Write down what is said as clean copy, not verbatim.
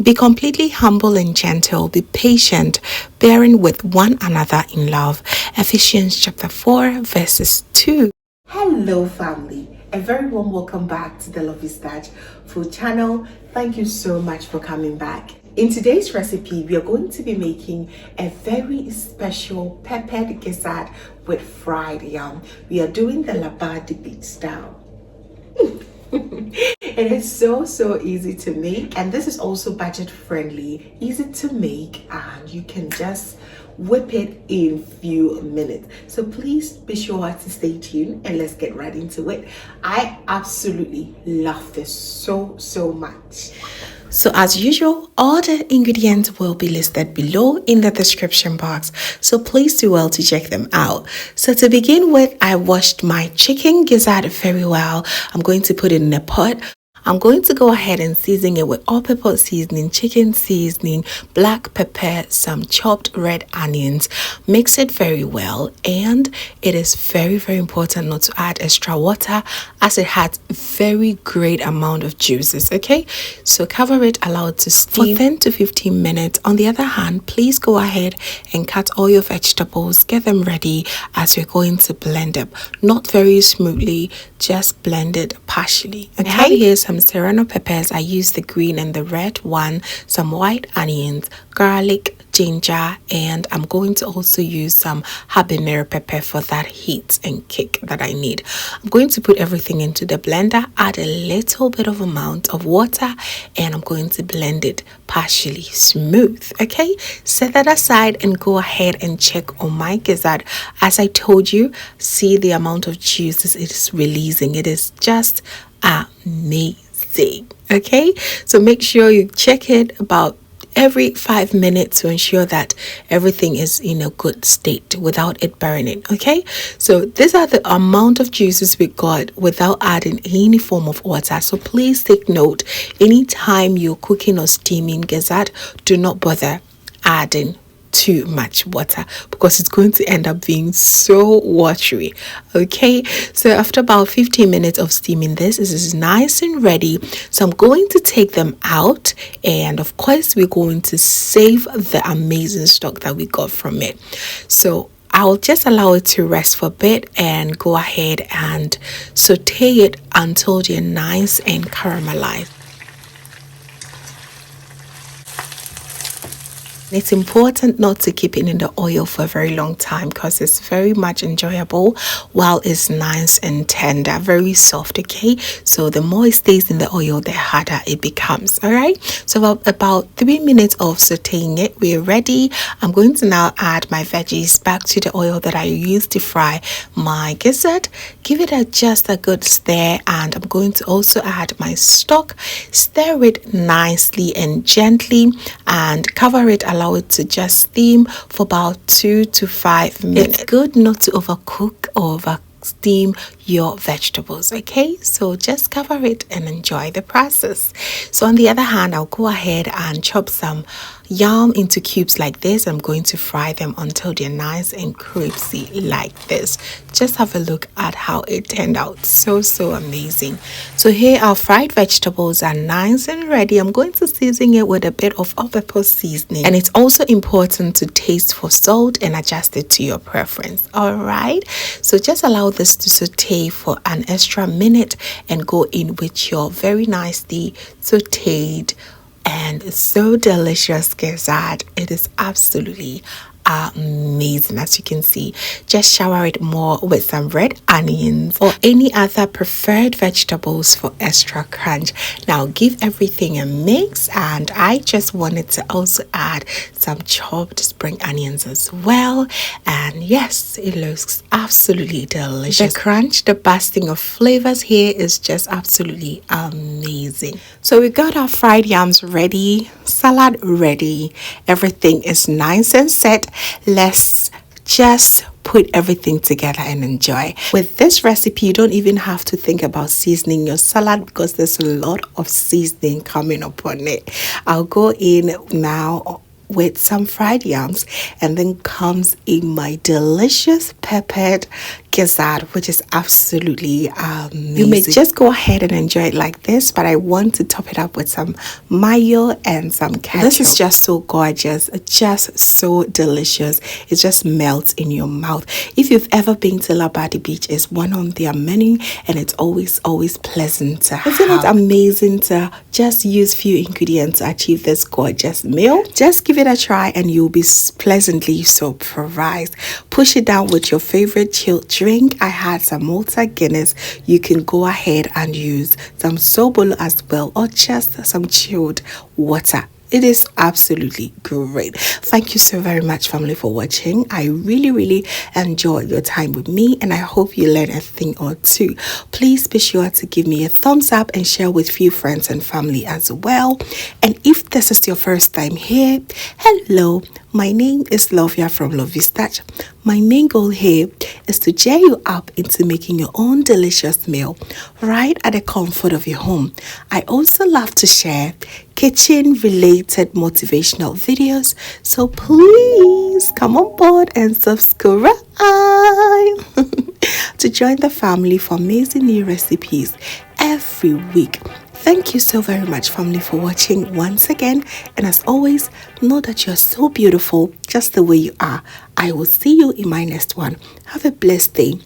Be completely humble and gentle. Be patient, bearing with one another in love. Ephesians chapter 4 verses 2. Hello family, a very warm welcome back to the Lovystouch food channel. Thank you so much for coming back. In today's recipe, we are going to be making a very special peppered gizzard with fried yam. We are doing the Labadi Beach style. It is so easy to make, and this is also budget friendly, easy to make, and you can just whip it in few minutes. So please be sure to stay tuned and let's get right into it. I absolutely love this so much. So as usual, all the ingredients will be listed below in the description box. So please do well to check them out. So to begin with, I washed my chicken gizzard very well. I'm going to put it in a pot. I'm going to go ahead and season it with all-purpose seasoning, chicken seasoning, black pepper, some chopped red onions. Mix it very well, and it is very important not to add extra water as it has very great amount of juices. Okay, so cover it, allow it to steam for 10 to 15 minutes. On the other hand, please go ahead and cut all your vegetables, get them ready as you're going to blend them. Not very smoothly, just blend it partially. Okay, I have here some Serrano peppers. I use the green and the red one, some white onions, garlic, ginger, and I'm going to also use some habanero pepper for that heat and kick that I need. I'm going to put everything into the blender, add a little bit of amount of water, and I'm going to blend it partially smooth. Okay, set that aside and go ahead and check on my gizzard. As I told you, see the amount of juices it is releasing. It is just amazing. Okay, so make sure you check it about every 5 minutes to ensure that everything is in a good state without it burning. Okay, so these are the amount of juices we got without adding any form of water. So please take note, anytime you're cooking or steaming gizzard, do not bother adding too much water because it's going to end up being so watery. Okay, so after about 15 minutes of steaming, this is nice and ready. So I'm going to take them out, and of course we're going to save the amazing stock that we got from it. So I'll just allow it to rest for a bit and go ahead and saute it until they're nice and caramelized. It's important not to keep it in the oil for a very long time because it's very much enjoyable while it's nice and tender, very soft. Okay, so the more it stays in the oil, the harder it becomes. All right, so about 3 minutes of sauteing it, we're ready. I'm going to now add my veggies back to the oil that I used to fry my gizzard. Give it just a good stir, and I'm going to also add my stock. Stir it nicely and gently and cover it. Allow it to just steam for about 2 to 5 minutes. It's good not to overcook or over steam your vegetables. Okay, so just cover it and enjoy the process. So on the other hand, I'll go ahead and chop some yam into cubes like this. I'm going to fry them until they're nice and crispy like this. Just have a look at how it turned out. So amazing. So here our fried vegetables are nice and ready. I'm going to season it with a bit of all-purpose seasoning, and it's also important to taste for salt and adjust it to your preference. All right, so just allow this to saute for an extra minute and go in with your very nicely sauteed and so delicious gizzard. It is absolutely amazing. As you can see, just shower it more with some red onions or any other preferred vegetables for extra crunch. Now give everything a mix, and I just wanted to also add some chopped spring onions as well, and yes, it looks absolutely delicious. The crunch, the bursting of flavors here is just absolutely amazing. So we got our fried yams ready, salad ready, everything is nice and set. Let's just put everything together and enjoy. With this recipe, you don't even have to think about seasoning your salad because there's a lot of seasoning coming upon it. I'll go in now with some fried yams, and then comes in my delicious peppered gizzard, which is absolutely amazing. You may just go ahead and enjoy it like this, but I want to top it up with some mayo and some ketchup. This is just so gorgeous, just so delicious. It just melts in your mouth. If you've ever been to Labadi Beach, it's one on their menu, and it's always pleasant to have. Isn't it amazing to just use few ingredients to achieve this gorgeous meal? Just give it a try and you'll be pleasantly surprised. Push it down with your favorite chilled drink. I had some Malta Guinness. You can go ahead and use some Sobolo as well, or just some chilled water. It is absolutely great. Thank you so very much, family, for watching. I really enjoyed your time with me, and I hope you learned a thing or two. Please be sure to give me a thumbs up and share with few friends and family as well. And if this is your first time here, hello, my name is Lovia from Lovystouch. My main goal here is to cheer you up into making your own delicious meal right at the comfort of your home. I also love to share kitchen related motivational videos, so please come on board and subscribe to join the family for amazing new recipes every week. Thank you so very much, family, for watching once again. And as always, know that you're so beautiful just the way you are. I will see you in my next one. Have a blessed day.